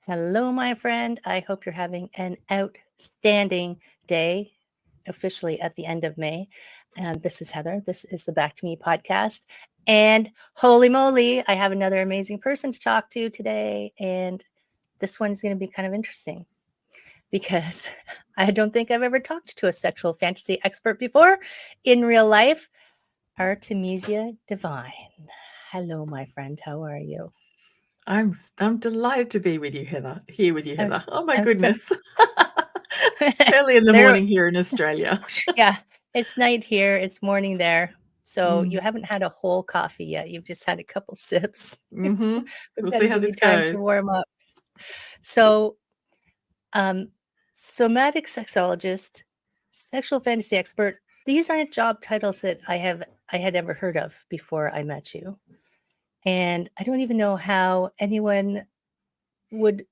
Hello, my friend. I hope you're having an outstanding day, officially at the end of May. And this is Heather. This is the Back to Me podcast. And holy moly, I have another amazing person to talk to today. And this one's going to be kind of interesting because I don't think I've ever talked to a sexual fantasy expert before in real life. Artemisia de Vine. Hello, my friend. How are you? I'm delighted to be with you, Heather. Here with you, I'm, Heather. Oh my I'm so goodness. Early in the there. morning here in Australia. Yeah, it's night here, it's morning there. So you Mm. haven't had a whole coffee yet. You've just had a couple sips. Mm-hmm. We've We'll got see to how give you this time to goes. warm up. So, um, somatic sexologist, sexual fantasy expert. These aren't job titles that I had ever heard of before I met you. And I don't even know how anyone would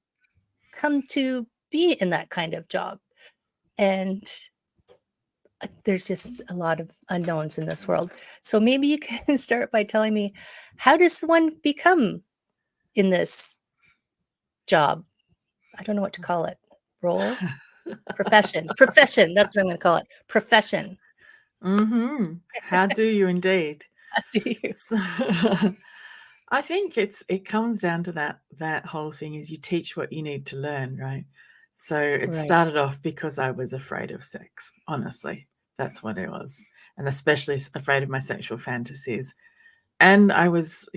come to be in that kind of job. And there's just a lot of unknowns in this world. So maybe you can start by telling me, how does one become in this job? I don't know what to call it. Role? Profession. Profession. That's what I'm going to call it. Profession. Mm-hmm. How do you indeed? How do you? So, I think it comes down to that whole thing is you teach what you need to learn, right? So it Right. started off because I was afraid of sex, honestly. That's what it was. And especially afraid of my sexual fantasies. And I was,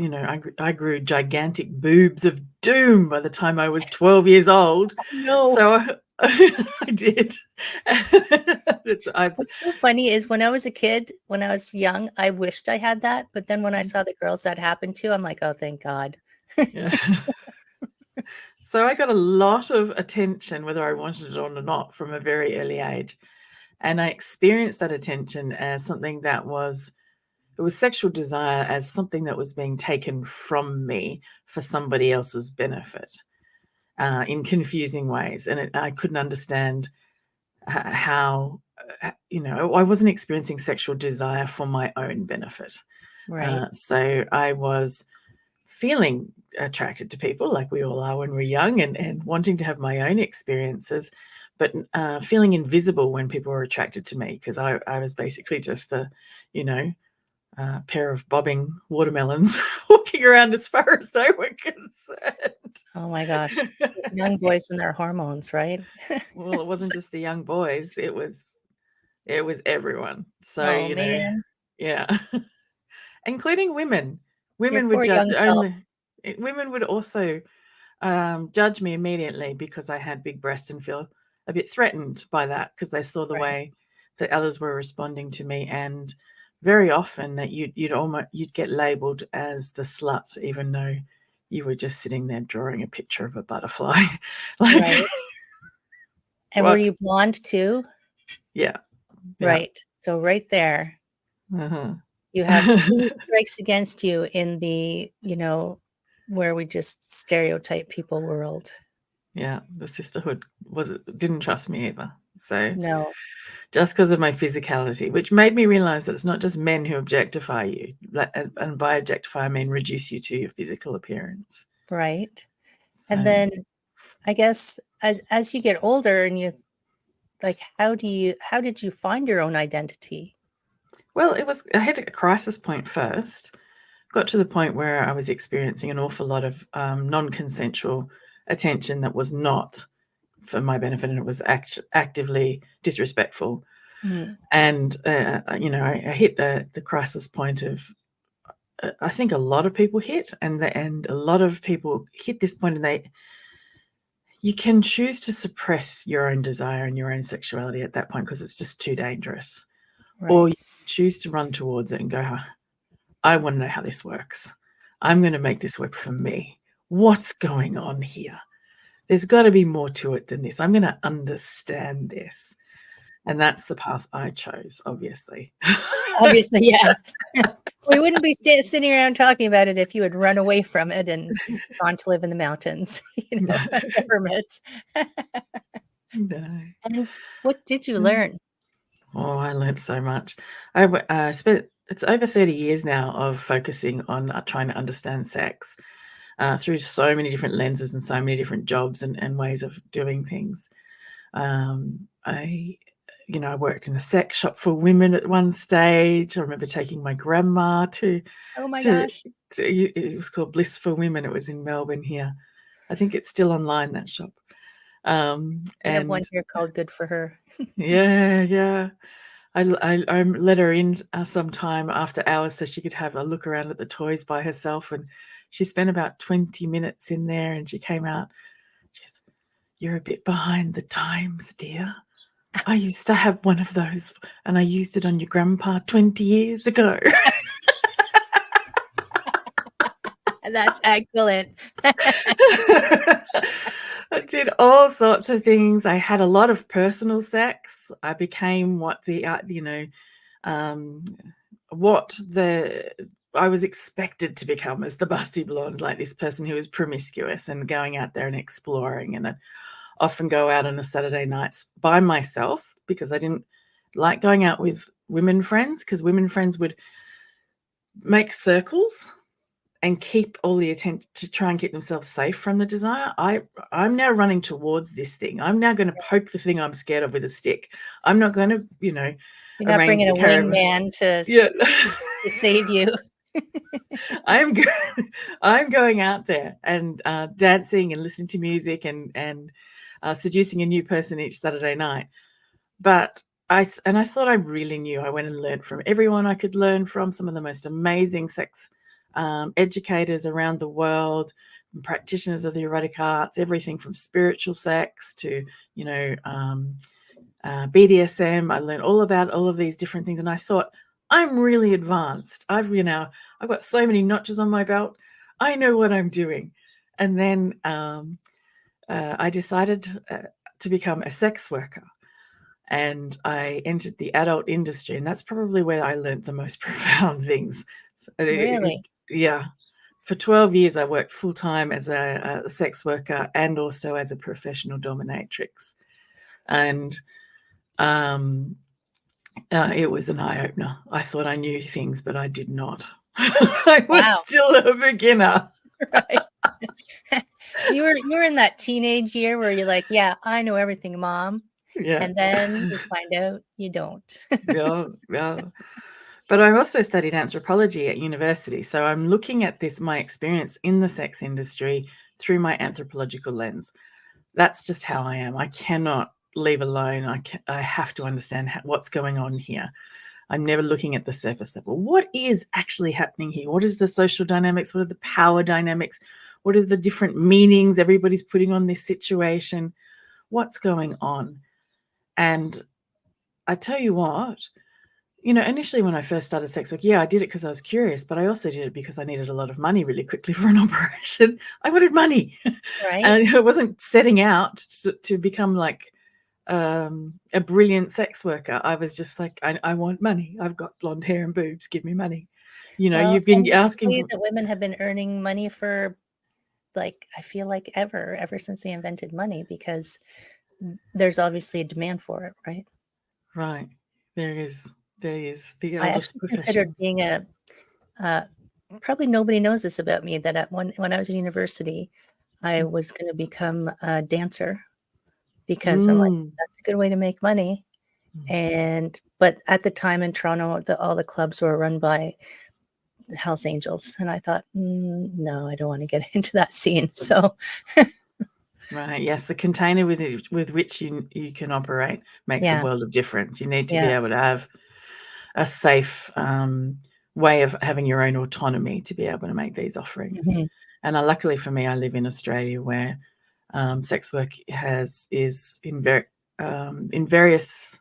I grew gigantic boobs of doom by the time I was 12 years old. No. So I did. What's so funny is when I was a kid, when I was young, I wished I had that. But then when I saw the girls that happened to, I'm like, oh, thank God. Yeah. So I got a lot of attention, whether I wanted it or not, from a very early age. And I experienced that attention as something that it was sexual desire as something that was being taken from me for somebody else's benefit in confusing ways. And I couldn't understand how, I wasn't experiencing sexual desire for my own benefit. Right. So I was feeling attracted to people like we all are when we're young and wanting to have my own experiences, but feeling invisible when people were attracted to me because I was basically just a pair of bobbing watermelons walking around as far as they were concerned. Oh my gosh. Young boys and their hormones, right? Well, it wasn't just the young boys, it was everyone. So, Oh man. yeah. Including women. Your Women would poor young self. women would also judge me immediately because I had big breasts and feel a bit threatened by that because they saw the Right. way that others were responding to me, and very often that you'd get labeled as the slut even though you were just sitting there drawing a picture of a butterfly. Like, Right. And were what? you blonde too? Yeah. Right. So right there, Uh-huh. you have 2 strikes against you in the, where we just stereotype people world. Yeah, the sisterhood didn't trust me either. So No. just because of my physicality, which made me realize that it's not just men who objectify you. And by objectify, I mean reduce you to your physical appearance. Right. And So, then I guess as you get older and you like, how did you find your own identity? well, I had a crisis point first. Got to the point where I was experiencing an awful lot of non-consensual attention that was not for my benefit, and it was actively disrespectful. Mm. And I hit the crisis point of I think a lot of people hit, and a lot of people hit this point, and you can choose to suppress your own desire and your own sexuality at that point because it's just too dangerous, or Right. you choose to run towards it and go, I want to know how this works. I'm going to make this work for me. What's going on here? There's got to be more to it than this. I'm going to understand this. And that's the path I chose, obviously. Obviously, yeah. We wouldn't be sitting around talking about it if you had run away from it and gone to live in the mountains, hermit. No. And what did you learn? Oh, I learned so much. Spent it's over 30 years now of focusing on trying to understand sex. through so many different lenses and so many different jobs and ways of doing things. I worked in a sex shop for women at one stage. I remember taking my grandma to Oh my to, gosh. it was called Bliss for Women. It was in Melbourne here. I think it's still online, that shop. We have one And here called Good for Her. yeah. I let her in sometime after hours so she could have a look around at the toys by herself. And she spent about 20 minutes in there, and she came out. She goes, "You're a bit behind the times, dear. I used to have one of those, and I used it on your grandpa 20 years ago." That's excellent. I did all sorts of things. I had a lot of personal sex. I became what I was expected to become as the busty blonde, like this person who was promiscuous and going out there and exploring. And I'd often go out on a Saturday nights by myself because I didn't like going out with women friends, because women friends would make circles and keep all the attention to try and keep themselves safe from the desire. I'm now running towards this thing. I'm now going to poke the thing I'm scared of with a stick. I'm not going to, You're not arrange bringing the a caravan. wingman to Yeah. save you. I'm going out there and dancing and listening to music and seducing a new person each Saturday night. But I thought I really knew. I went and learned from everyone I could learn from, some of the most amazing sex educators around the world, practitioners of the erotic arts, everything from spiritual sex to, BDSM. I learned all about all of these different things, and I thought, I'm really advanced. I've got so many notches on my belt. I know what I'm doing. And then I decided to become a sex worker. And I entered the adult industry, and that's probably where I learned the most profound things. Really? Yeah. For 12 years, I worked full-time as a sex worker and also as a professional dominatrix. And it was an eye-opener. I thought I knew things, but I did not. I was Wow. still a beginner. Right. You were in that teenage year where you're like, yeah, I know everything, Mom. Yeah. And then you find out you don't. Yeah. But I also studied anthropology at university. So I'm looking at my experience in the sex industry through my anthropological lens. That's just how I am. I cannot leave alone. I have to understand what's going on here. I'm never looking at the surface level. What is actually happening here? What is the social dynamics? What are the power dynamics? What are the different meanings everybody's putting on this situation? What's going on? And I tell you what, initially when I first started sex work, I did it because I was curious, but I also did it because I needed a lot of money really quickly for an operation. I wanted money. Right. And I wasn't setting out to become like a brilliant sex worker. I was just like, I want money. I've got blonde hair and boobs. Give me money. Well, You've been and you can asking say for. that women have been earning money for, like, I feel like ever since they invented money, because there's obviously a demand for it, right? Right. There is the I eldest actually considered profession. being probably nobody knows this about me, that when I was in university, I was going to become a dancer, because I'm like, that's a good way to make money. But at the time in Toronto, all the clubs were run by Hells Angels, and I thought, no, I don't want to get into that scene. So Right. Yes, the container with which you can operate makes a world of difference. You need to be able to have a safe way of having your own autonomy to be able to make these offerings. Mhm. And luckily for me, I live in Australia, where sex work is in various.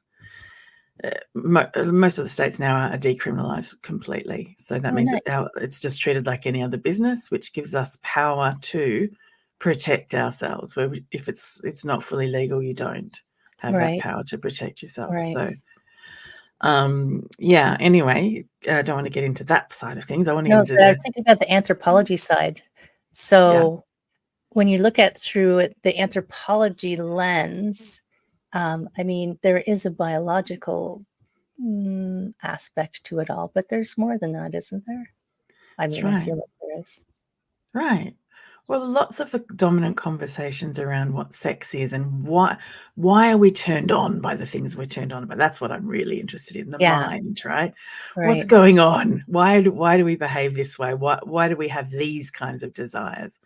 Most of the states now are decriminalised completely. So that means nice. that it's just treated like any other business, which gives us power to protect ourselves. Where if it's not fully legal, you don't have that power to protect yourself. Right. So anyway, I don't want to get into that side of things. I want to get into but I was thinking about the anthropology side. So when you look at through the anthropology lens, I mean, there is a biological aspect to it all, but there's more than that, isn't there? I That's mean, I right. feel like there is. Right. Well, lots of the dominant conversations around what sex is and why are we turned on by the things we're turned on by? That's what I'm really interested in, the Yeah. mind, right? What's Right. going on? Why do we behave this way? Why do we have these kinds of desires?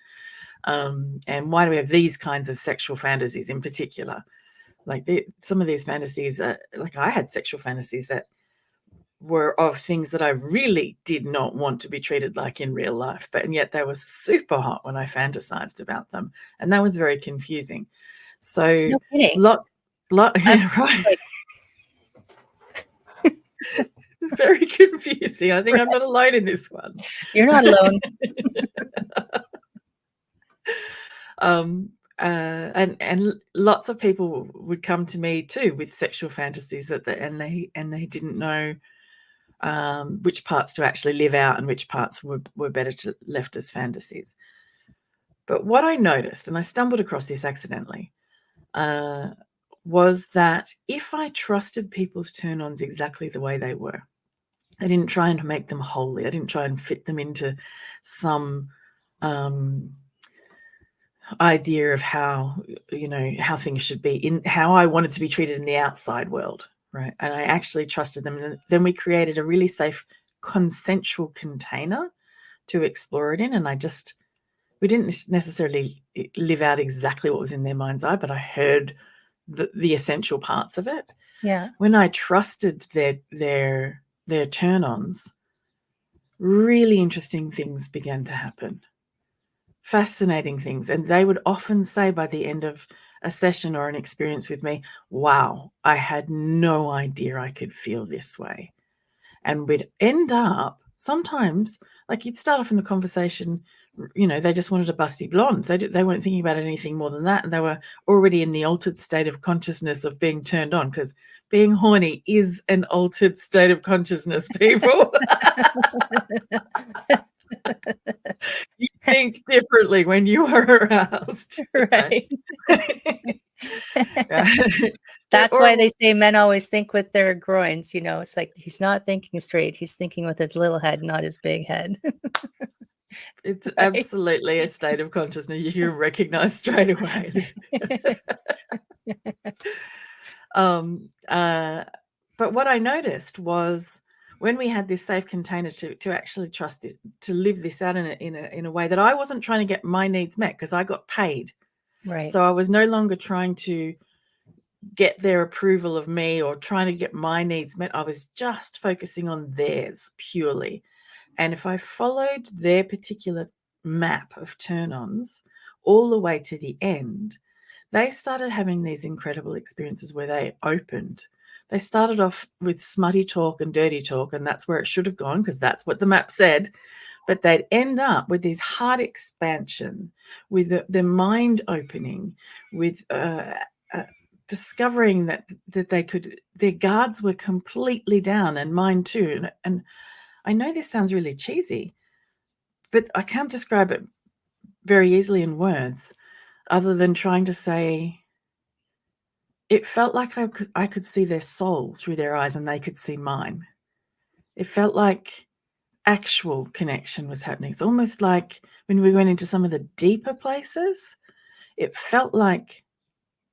And why do we have these kinds of sexual fantasies in particular? Like some of these fantasies, like I had sexual fantasies that were of things that I really did not want to be treated like in real life, and yet they were super hot when I fantasized about them, and that was very confusing. So No kidding. lot I'm yeah, right. like, Very confusing. I think I'm not alone in this one. you're not alone. And lots of people would come to me too with sexual fantasies and they didn't know which parts to actually live out and which parts were better to left as fantasies. But what I noticed, and I stumbled across this accidentally, was that if I trusted people's turn-ons exactly the way they were, I didn't try and make them holy. I didn't try and fit them into some idea of how things should be, in how I wanted to be treated in the outside world, right? And I actually trusted them. And then we created a really safe consensual container to explore it in. And we didn't necessarily live out exactly what was in their mind's eye, but I heard the essential parts of it. Yeah. When I trusted their turn-ons, really interesting things began to happen. Fascinating things. And they would often say by the end of a session or an experience with me, wow, I had no idea I could feel this way. And we'd end up sometimes, like you'd start off in the conversation, they just wanted a busty blonde. They weren't thinking about anything more than that. And they were already in the altered state of consciousness of being turned on, because being horny is an altered state of consciousness, people. You think differently when you are aroused. Right. Yeah. That's why they say men always think with their groins. It's like he's not thinking straight. He's thinking with his little head, not his big head. It's absolutely a state of consciousness you recognize straight away. But what I noticed was when we had this safe container to actually trust it, to live this out in a way that I wasn't trying to get my needs met, because I got paid. Right. So I was no longer trying to get their approval of me or trying to get my needs met. I was just focusing on theirs purely. And if I followed their particular map of turn-ons all the way to the end, they started having these incredible experiences where they opened. They started off with smutty talk and dirty talk, and that's where it should have gone, because that's what the map said. But they'd end up with this heart expansion, with the mind opening, with discovering that their guards were completely down, and mine too. And I know this sounds really cheesy, but I can't describe it very easily in words other than trying to say it felt like I could see their soul through their eyes and they could see mine. It felt like actual connection was happening. It's almost like when we went into some of the deeper places, it felt like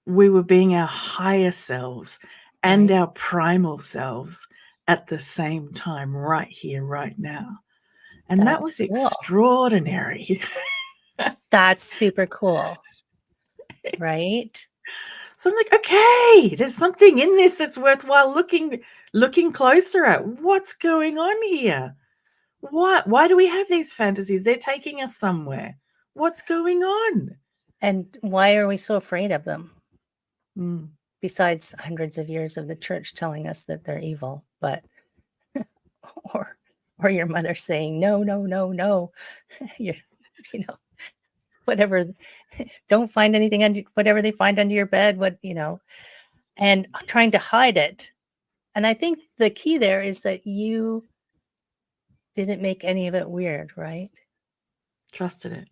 we were being our higher selves and our primal selves at the same time, right here, right now. And that was extraordinary. That's super cool. Right? So I'm like, okay, there's something in this that's worthwhile looking closer at. What's going on here? Why do we have these fantasies? They're taking us somewhere. What's going on? And why are we so afraid of them? Mm. Besides hundreds of years of the church telling us that they're evil, but or your mother saying, no, no, no, no. Whatever, don't find anything under whatever they find under your bed, and trying to hide it. And I think the key there is that you didn't make any of it weird, right? Trusted it.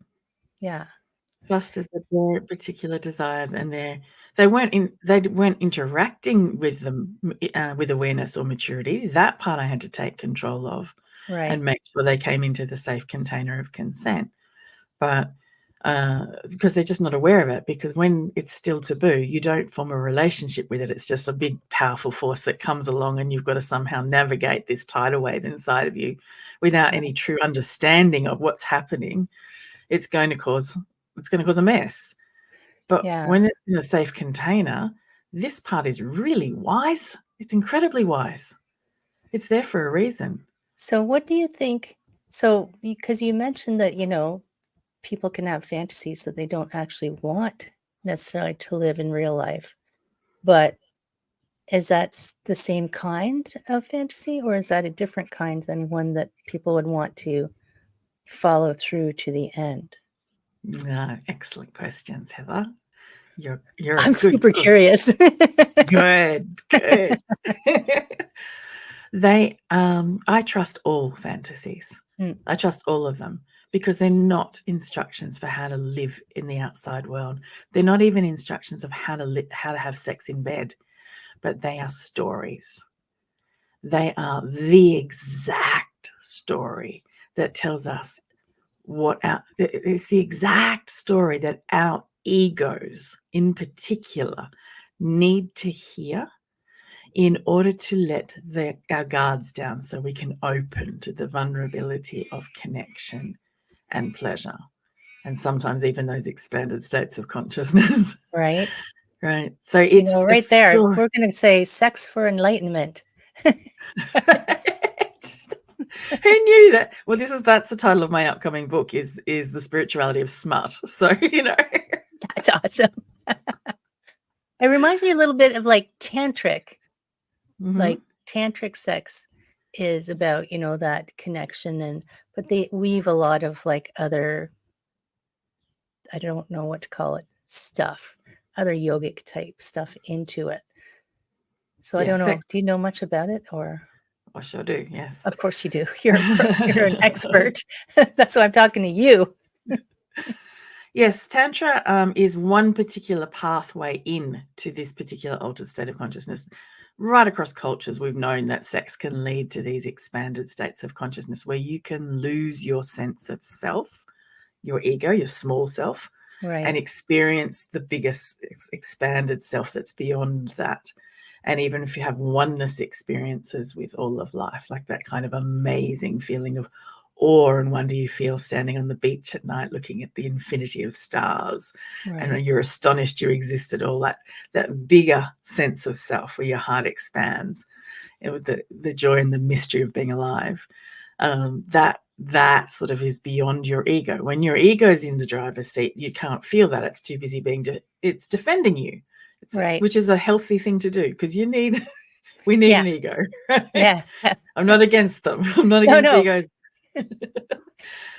Yeah. Trusted that their particular desires and they weren't interacting with them with awareness or maturity. That part I had to take control of, Right. and make sure they came into the safe container of consent. But because they're just not aware of it. Because when it's still taboo, you don't form a relationship with it. It's just a big, powerful force that comes along, and you've got to somehow navigate this tidal wave inside of you without any true understanding of what's happening. It's going to cause a mess. But when it's in a safe container, this part is really wise. It's incredibly wise. It's there for a reason. So what do you think? So, because you mentioned that, people can have fantasies that they don't actually want necessarily to live in real life. But is that the same kind of fantasy, or is that a different kind than one that people would want to follow through to the end? Excellent questions, Heather. You're I'm super curious. Good. I trust all fantasies. I trust all of them because they're not instructions for how to live in the outside world. They're not even instructions of how to have sex in bed, but they are stories. They are the exact story that tells us it's the exact story that our egos in particular need to hear in order to let our guards down so we can open to the vulnerability of connection and pleasure, and sometimes even those expanded states of consciousness. Right. Right. So it's right there. We're going to say sex for enlightenment. Who knew that? Well, that's the title of my upcoming book is The Spirituality of Smut. So, That's awesome. It reminds me a little bit of like tantric. Like tantric sex is about, that connection, but they weave a lot of like other, I don't know what to call it, stuff, other yogic type stuff into it. So I don't know. Do you know much about it, or? I sure do. Yes. Of course you do. You're an expert. That's why I'm talking to you. Yes, Tantra is one particular pathway into this particular altered state of consciousness. Right across cultures, we've known that sex can lead to these expanded states of consciousness where you can lose your sense of self, your ego, your small self, and experience the biggest expanded self that's beyond that. And even if you have oneness experiences with all of life, like that kind of amazing feeling of awe and wonder you feel standing on the beach at night looking at the infinity of stars, and you're astonished you exist at all, that bigger sense of self where your heart expands with the joy and the mystery of being alive, that sort of is beyond your ego. When your ego is in the driver's seat, you can't feel that. It's too busy it's defending you, which is a healthy thing to do, because we need an ego. Right? Yeah. I'm not against them. I'm not against egos.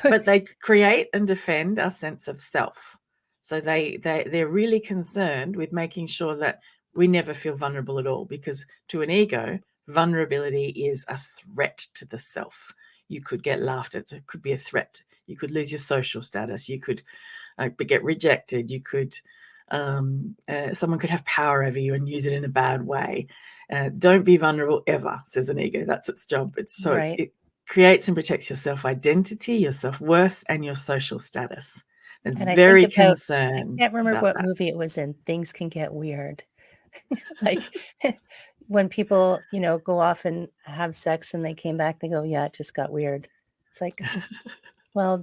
But they create and defend our sense of self. So they're really concerned with making sure that we never feel vulnerable at all, because to an ego, vulnerability is a threat to the self. You could get laughed at. It could be a threat. You could lose your social status. You could get rejected. You could someone could have power over you and use it in a bad way. Don't be vulnerable ever, says an ego. That's its job. It creates and protects your self-identity, your self-worth, and your social status. It's very concerned. I can't remember what movie it was in. Things Can Get Weird. Like when people, go off and have sex and they came back, they go, yeah, it just got weird. It's like, well,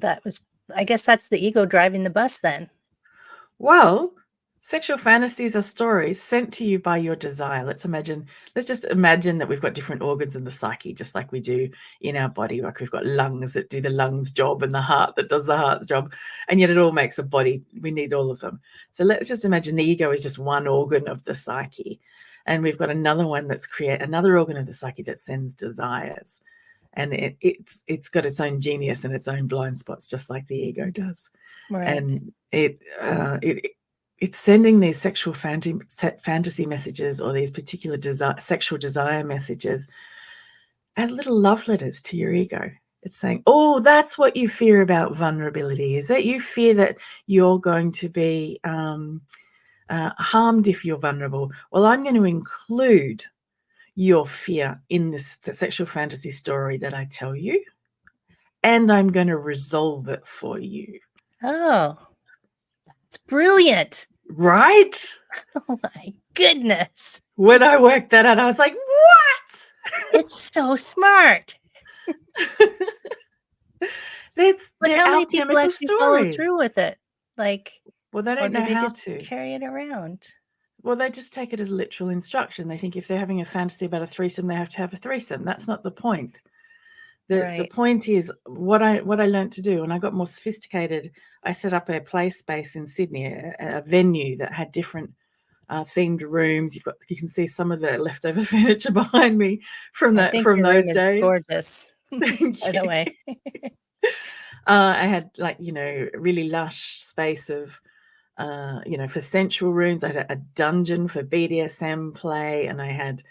I guess that's the ego driving the bus then. Well, sexual fantasies are stories sent to you by your desire. Let's just imagine that we've got different organs in the psyche, just like we do in our body. Like we've got lungs that do the lungs job and the heart that does the heart's job, and yet it all makes a body. We need all of them. So let's just imagine the ego is just one organ of the psyche, and we've got another one another organ of the psyche that sends desires, and it's got its own genius and its own blind spots, just like the ego does. And it's sending these sexual fantasy messages, or these particular sexual desire messages, as little love letters to your ego. It's saying, oh, that's what you fear about vulnerability, is that you fear that you're going to be harmed if you're vulnerable. Well, I'm going to include your fear in the sexual fantasy story that I tell you, and I'm going to resolve it for you. Oh. It's brilliant. Right? Oh my goodness. When I worked that out, I was like, what? It's so smart. But But how many people alchemical actually follow stories. through with it? Like, Well, they or don't do know they how just to. carry it around? Well, they just take it as literal instruction. They think if they're having a fantasy about a threesome, they have to have a threesome. That's not the point. The point is what I learned to do, and I got more sophisticated. I set up a play space in Sydney, a venue that had different themed rooms. You can see some of the leftover furniture behind me from I think your those room is days. gorgeous. Thank by you. the way. I had really lush space of for sensual rooms. I had a dungeon for BDSM play, and I had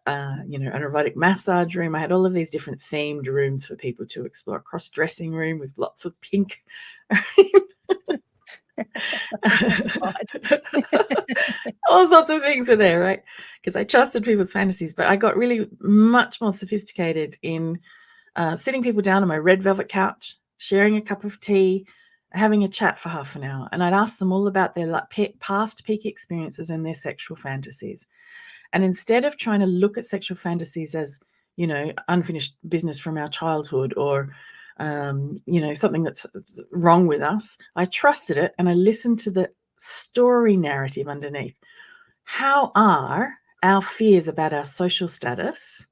an erotic massage room. I had all of these different themed rooms for people to explore. A cross-dressing room with lots of pink. All sorts of things were there, right? Because I trusted people's fantasies, but I got really much more sophisticated in sitting people down on my red velvet couch, sharing a cup of tea, having a chat for half an hour, and I'd ask them all about their past peak experiences and their sexual fantasies. And instead of trying to look at sexual fantasies as, unfinished business from our childhood or, something that's wrong with us, I trusted it and I listened to the story narrative underneath. How are our fears about our social status,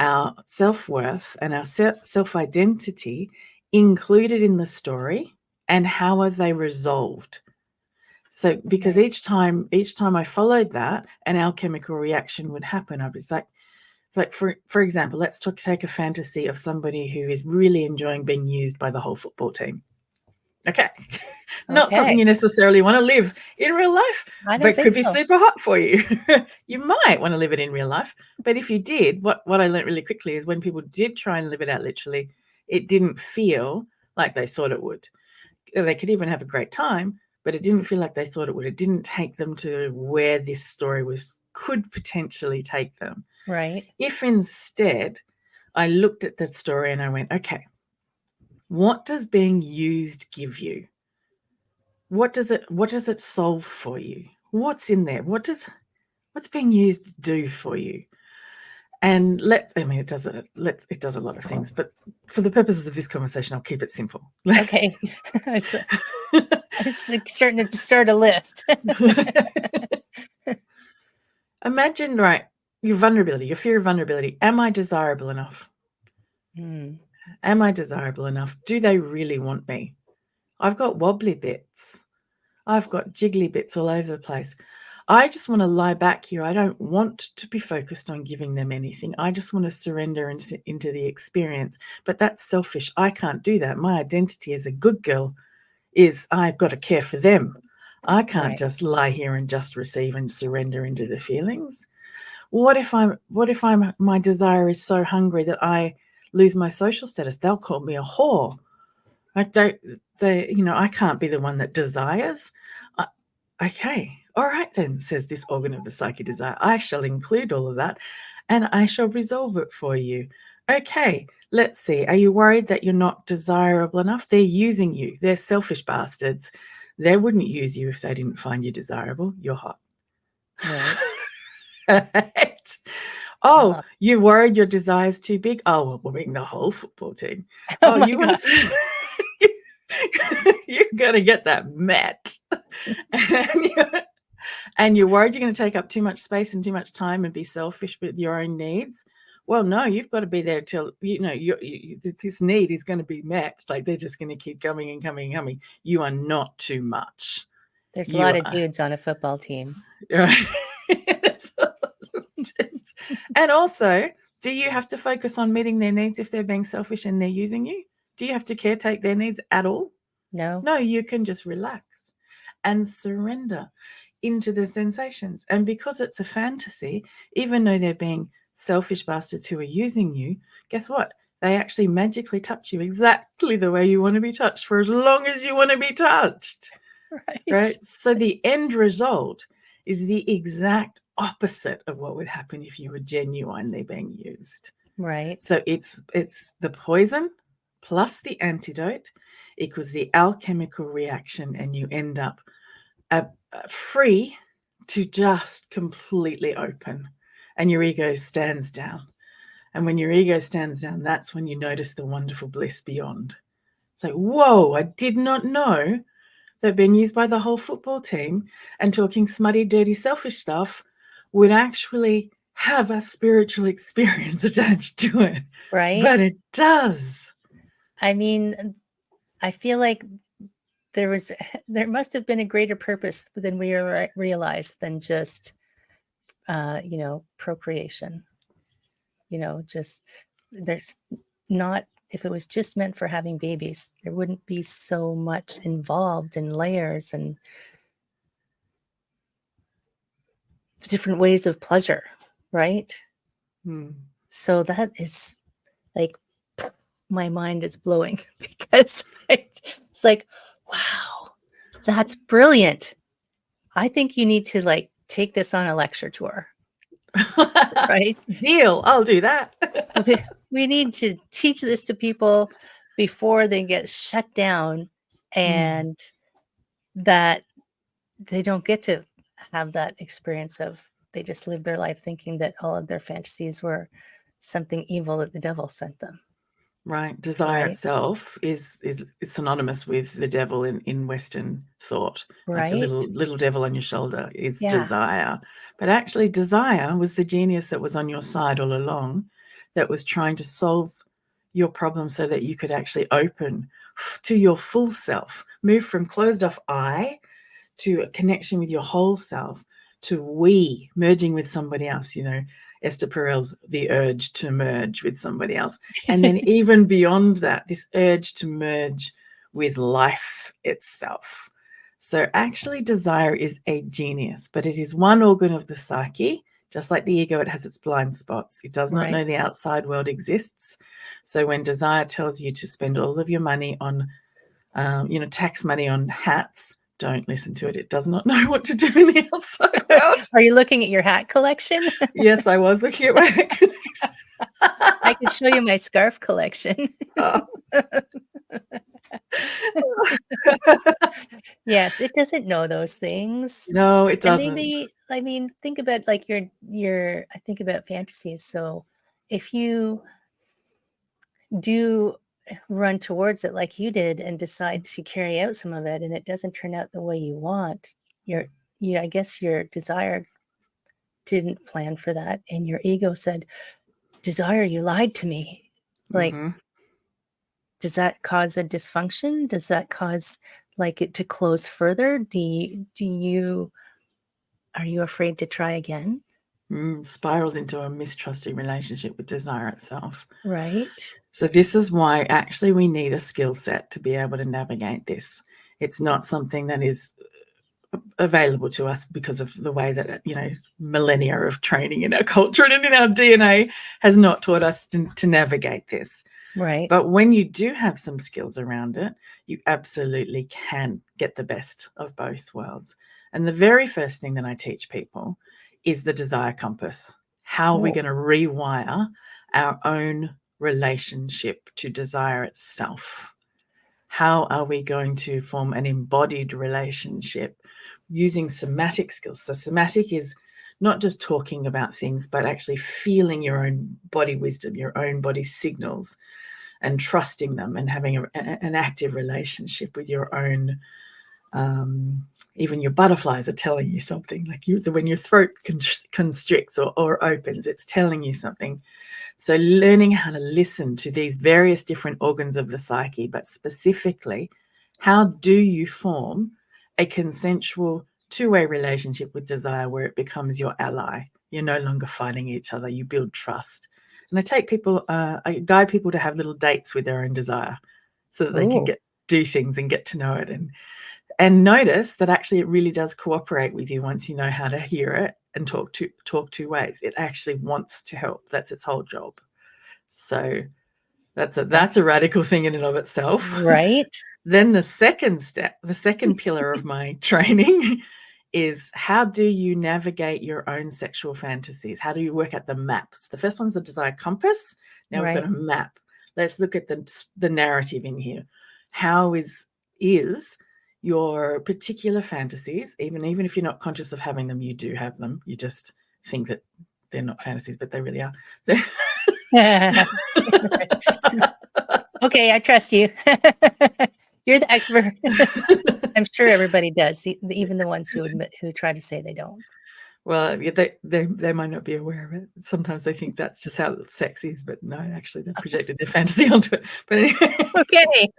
our self-worth, and our self-identity included in the story, and how are they resolved? So because each time I followed that, an alchemical reaction would happen. I was like for example, let's take a fantasy of somebody who is really enjoying being used by the whole football team. Okay. Not something you necessarily want to live in real life, but could be super hot for you. You might want to live it in real life, but if you did, what I learned really quickly is when people did try and live it out literally, it didn't feel like they thought it would. They could even have a great time, but it didn't feel like they thought it would. It didn't take them to where this story could potentially take them. Right. If instead I looked at that story and I went, okay, what does being used give you? What does it solve for you? What's in there? What's being used do for you? And it does a lot of things, but for the purposes of this conversation, I'll keep it simple. Okay. I was starting to start a list. Imagine, right, your vulnerability, your fear of vulnerability. Am I desirable enough? Am I desirable enough? Do they really want me? I've got wobbly bits. I've got jiggly bits all over the place. I just want to lie back here. I don't want to be focused on giving them anything. I just want to surrender into the experience. But that's selfish. I can't do that. My identity as a good girl is I've got to care for them. I can't just lie here and just receive and surrender into the feelings. What if my desire is so hungry that I lose my social status? They'll call me a whore. Like I can't be the one that desires. Okay, all right then, says this organ of the psyche, desire. I shall include all of that and I shall resolve it for you. Okay, let's see. Are you worried that you're not desirable enough? They're using you. They're selfish bastards. They wouldn't use you if they didn't find you desirable. You're hot. Right. Right. Oh, you worried your desire's too big? Oh, well, we're being the whole football team. Oh, you want to... You're going to get that met. And you're worried you're going to take up too much space and too much time and be selfish with your own needs. Well, no, you've got to be there till, this need is going to be met. Like they're just going to keep coming and coming and coming. You are not too much. There's a lot of dudes on a football team. Right. And also, do you have to focus on meeting their needs if they're being selfish and they're using you? Do you have to caretake their needs at all? No. No, you can just relax and surrender into the sensations. And because it's a fantasy, even though they're being selfish bastards who are using you, guess what? They actually magically touch you exactly the way you want to be touched for as long as you want to be touched. Right? So the end result is the exact opposite of what would happen if you were genuinely being used. Right. So it's the poison plus the antidote equals the alchemical reaction, and you end up free to just completely open, and your ego stands down. And when your ego stands down, that's when you notice the wonderful bliss beyond. It's like, whoa, I did not know that being used by the whole football team and talking smutty, dirty, selfish stuff would actually have a spiritual experience attached to it. Right? But it does. I mean, I feel like there must have been a greater purpose than we realized than just, procreation. Just there's not, if it was just meant for having babies, there wouldn't be so much involved in layers and different ways of pleasure, right? So that is like, my mind is blowing because it's like, wow, that's brilliant. I think you need to take this on a lecture tour, right? Deal. I'll do that. We need to teach this to people before they get shut down, and that they don't get to have that experience of, they just live their life thinking that all of their fantasies were something evil that the devil sent them. Right. Desire Right. itself is synonymous with the devil in Western thought. Like the Right? little devil on your shoulder is Yeah. desire. But actually, desire was the genius that was on your side all along, that was trying to solve your problem so that you could actually open to your full self, move from closed off I to a connection with your whole self, to we, merging with somebody else, Esther Perel's The Urge to Merge with somebody else. And then even beyond that, this urge to merge with life itself. So actually, desire is a genius, but it is one organ of the psyche. Just like the ego, it has its blind spots. It does not know the outside world exists. So when desire tells you to spend all of your money on, tax money on hats, don't listen to it. It does not know what to do in the outside world. Are you looking at your hat collection? Yes, I was looking at my I could show you my scarf collection. Oh. Yes, it doesn't know those things. No, it And doesn't. maybe, think about your I think about fantasies. So if you do run towards it like you did and decide to carry out some of it, and it doesn't turn out the way you want, I guess your desire didn't plan for that, and your ego said, "Desire, you lied to me." Like, does that cause a dysfunction? Does that cause it to close further? Are you afraid to try again? Spirals into a mistrusting relationship with desire itself. Right. So this is why actually we need a skill set to be able to navigate this. It's not something that is available to us because of the way that, millennia of training in our culture and in our DNA has not taught us to navigate this. Right. But when you do have some skills around it, you absolutely can get the best of both worlds. And the very first thing that I teach people is the desire compass. How are we going to rewire our own relationship to desire itself? How are we going to form an embodied relationship using somatic skills? So somatic is not just talking about things, but actually feeling your own body wisdom, your own body signals, and trusting them, and having an active relationship with your own. Even your butterflies are telling you something. Like when your throat constricts or opens, it's telling you something. So learning how to listen to these various different organs of the psyche, but specifically, how do you form a consensual two-way relationship with desire where it becomes your ally? You're no longer fighting each other. You build trust. And I guide people to have little dates with their own desire so that they can do things and get to know it, and notice that actually it really does cooperate with you once you know how to hear it and talk two ways. It actually wants to help. That's its whole job. So that's a radical thing in and of itself. Right. Then the second pillar of my training is, how do you navigate your own sexual fantasies? How do you work out the maps? The first one's the desire compass. Now we've got a map. let's look at the narrative in here. How is your particular fantasies, even if you're not conscious of having them, you do have them. You just think that they're not fantasies, but they really are. Okay, I trust you. You're the expert. I'm sure everybody does, even the ones who try to say they don't. Well, they might not be aware of it. Sometimes they think that's just how sex is, but no, actually they've projected their fantasy onto it. But anyway. Okay.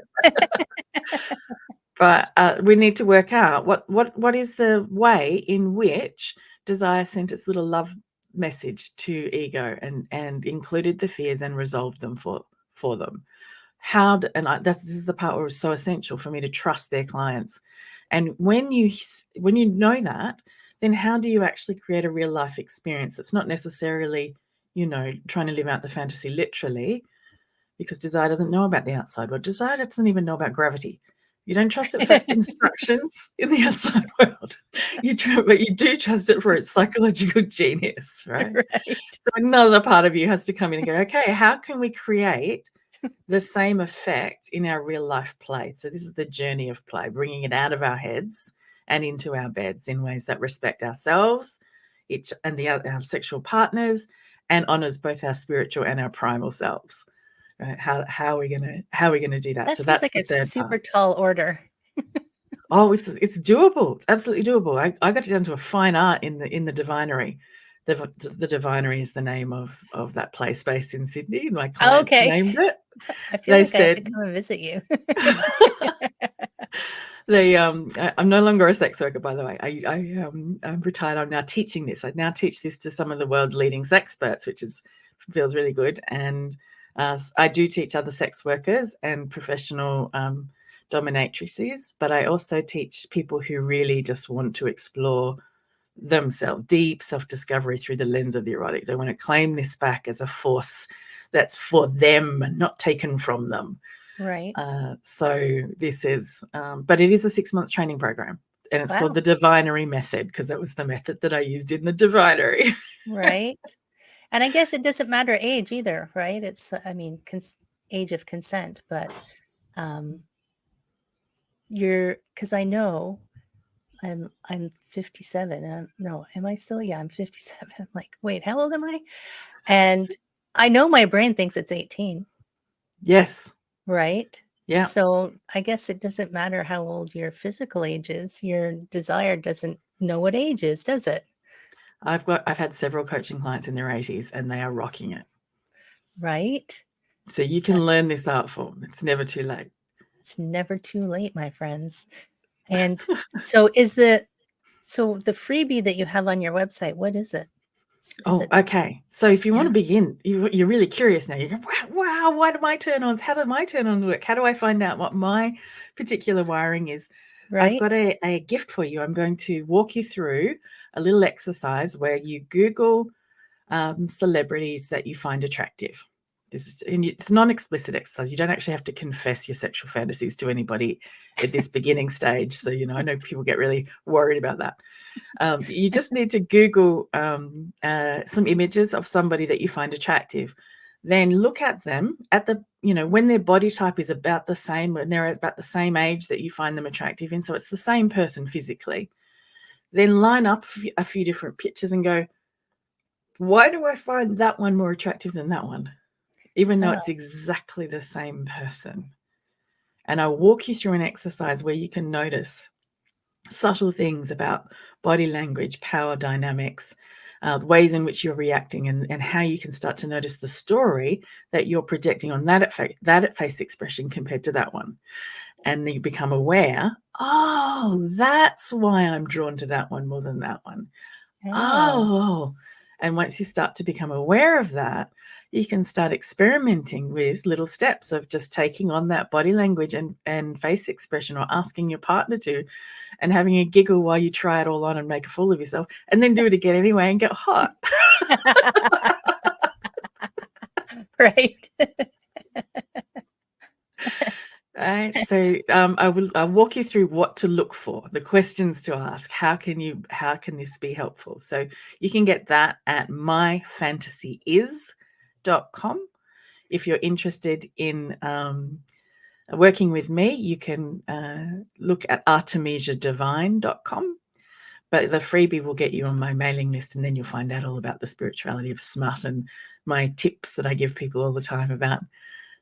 But we need to work out what is the way in which desire sent its little love message to ego and included the fears and resolved them for them. This is the part where it's so essential for me to trust their clients. And when you know that, then how do you actually create a real life experience that's not necessarily, trying to live out the fantasy literally, because desire doesn't know about the outside world. Desire doesn't even know about gravity. You don't trust it for instructions in the outside world. But you do trust it for its psychological genius, right? Right. So another part of you has to come in and go, okay, how can we create the same effect in our real life play? So this is the journey of play, bringing it out of our heads and into our beds in ways that respect ourselves, our sexual partners, and honors both our spiritual and our primal selves. Right? How are we gonna do that? That So sounds that's like the a third super part. tall order. Oh, it's doable. It's absolutely doable. I got it down to a fine art in the Divinery. The Divinery is the name of that play space in Sydney. My clients named it. I feel They like I have to said, come and visit you. I'm no longer a sex worker, by the way. I'm retired. I'm now teaching this. I now teach this to some of the world's leading sexperts, which feels really good. And I do teach other sex workers and professional dominatrices, but I also teach people who really just want to explore themselves, deep self-discovery through the lens of the erotic. They want to claim this back as a force that's for them, not taken from them. Right. So this is, but it is a 6-month training program, and it's called the Divinery method, because that was the method that I used in the Divinery. Right. And I guess it doesn't matter age either, right? It's, age of consent, but because I know I'm 57. No, am I still? Yeah, I'm 57. I'm like, wait, how old am I? And I know my brain thinks it's 18. Yes. Right? Yeah. So I guess it doesn't matter how old your physical age is. Your desire doesn't know what age is, does it? I've had several coaching clients in their 80s, and they are rocking it. Right? So you can learn this art form. It's never too late. It's never too late, my friends. And so the freebie that you have on your website, what is it? Okay. So if you want to begin, you're really curious now. You go, wow, why do my turn-ons? How do my turn-ons work? How do I find out what my particular wiring is? Right. I've got a gift for you. I'm going to walk you through a little exercise where you Google celebrities that you find attractive. It's non-explicit exercise. You don't actually have to confess your sexual fantasies to anybody at this beginning stage. So, I know people get really worried about that. You just need to Google some images of somebody that you find attractive. Then look at them when their body type is about the same, when they're about the same age that you find them attractive in. So it's the same person physically. Then line up a few different pictures and go, why do I find that one more attractive than that one? Even though it's exactly the same person. And I'll walk you through an exercise where you can notice subtle things about body language, power dynamics, ways in which you're reacting, and how you can start to notice the story that you're projecting on that face expression compared to that one. And then you become aware, that's why I'm drawn to that one more than that one. And once you start to become aware of that, you can start experimenting with little steps of just taking on that body language and face expression, or asking your partner to, and having a giggle while you try it all on and make a fool of yourself, and then do it again anyway and get hot. Right. Right. So I'll walk you through what to look for, the questions to ask. How can this be helpful? So you can get that at myfantasyis.com. if you're interested in working with me, you can look at artemisiadevine.com. But the freebie will get you on my mailing list, and then you'll find out all about the spirituality of smut and my tips that I give people all the time about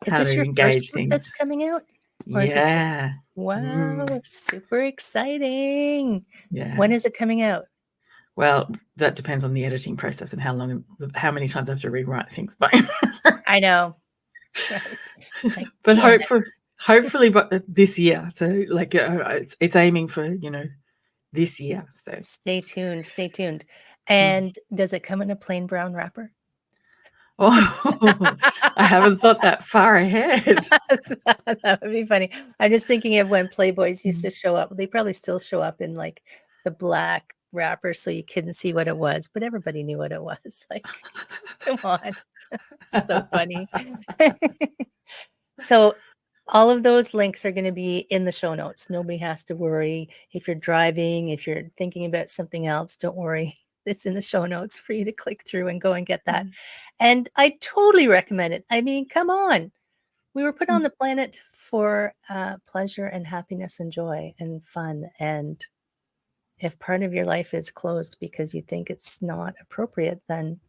Is how this to your engage first book that's things. coming out? Or is this Yeah. Wow, super exciting. Yeah. When is it coming out? Well, that depends on the editing process and how many times I have to rewrite things. But I know. Right. It's like, but damn it. hopefully, but this year. So like it's aiming for this year. So Stay tuned. Stay tuned. And does it come in a plain brown wrapper? Oh, I haven't thought that far ahead. That would be funny. I'm just thinking of when Playboys used to show up. They probably still show up in like the black wrapper so you couldn't see what it was, but everybody knew what it was. Like, come on. So funny. So all of those links are going to be in the show notes. Nobody has to worry. If you're driving, if you're thinking about something else, don't worry. It's in the show notes for you to click through and go and get that. And I totally recommend it. I mean, come on. We were put on the planet for pleasure and happiness and joy and fun. And if part of your life is closed because you think it's not appropriate, then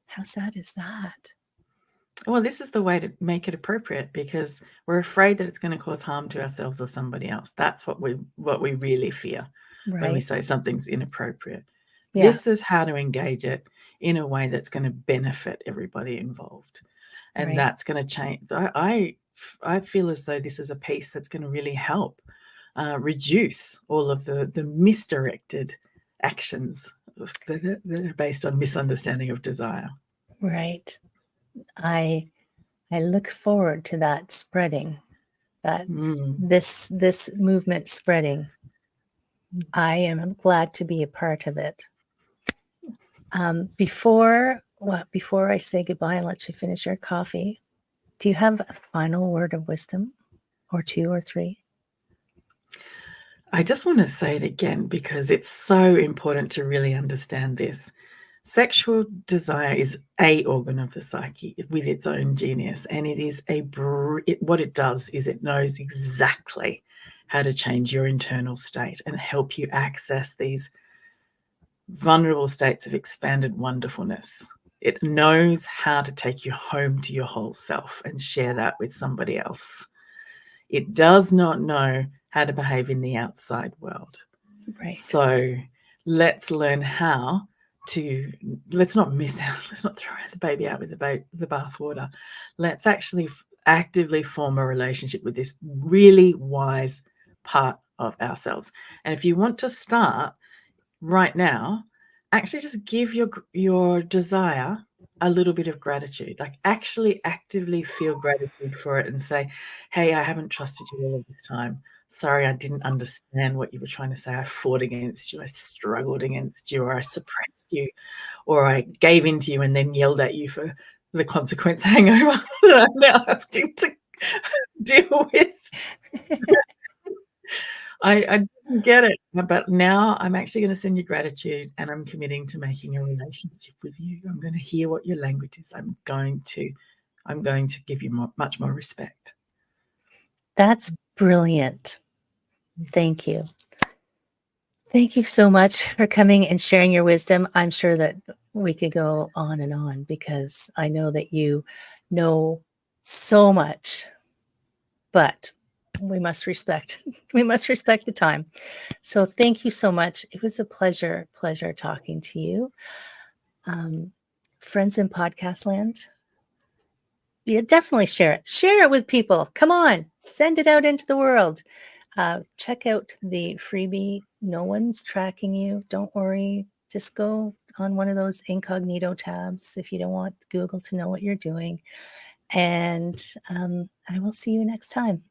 how sad is that? Well, this is the way to make it appropriate, because we're afraid that it's going to cause harm to ourselves or somebody else. That's what we really fear when we Right. say something's inappropriate. Yeah. This is how to engage it in a way that's going to benefit everybody involved. And Right. that's going to change. I feel as though this is a piece that's going to really help reduce all of the misdirected actions that are based on misunderstanding of desire. Right. I look forward to that spreading, that this movement spreading. I am glad to be a part of it. Before I say goodbye and let you finish your coffee, do you have a final word of wisdom, or two or three? I just want to say it again because it's so important to really understand this. Sexual desire is a organ of the psyche with its own genius, and it is what it does is it knows exactly how to change your internal state and help you access these vulnerable states of expanded wonderfulness. It knows how to take you home to your whole self and share that with somebody else. It does not know how to behave in the outside world. Right. So let's learn how to, let's not throw the baby out with the bathwater. Let's actually actively form a relationship with this really wise part of ourselves. And if you want to start right now, actually just give your desire a little bit of gratitude. Like actually actively feel gratitude for it and say, hey, I haven't trusted you all this time. Sorry, I didn't understand what you were trying to say. I fought against you. I struggled against you, or I suppressed you, or I gave in to you and then yelled at you for the consequence hangover that I'm now having to deal with. I didn't get it, but now I'm actually going to send you gratitude, and I'm committing to making a relationship with you. I'm going to hear what your language is. I'm going to give you much more respect. That's brilliant. Thank you. Thank you so much for coming and sharing your wisdom. I'm sure that we could go on and on because I know that you know so much, but we must respect the time. So thank you so much. It was a pleasure talking to you. Friends in podcast land, yeah, definitely share it with people. Come on, send it out into the world. Check out the freebie. No one's tracking you. Don't worry. Just go on one of those incognito tabs if you don't want Google to know what you're doing. And I will see you next time.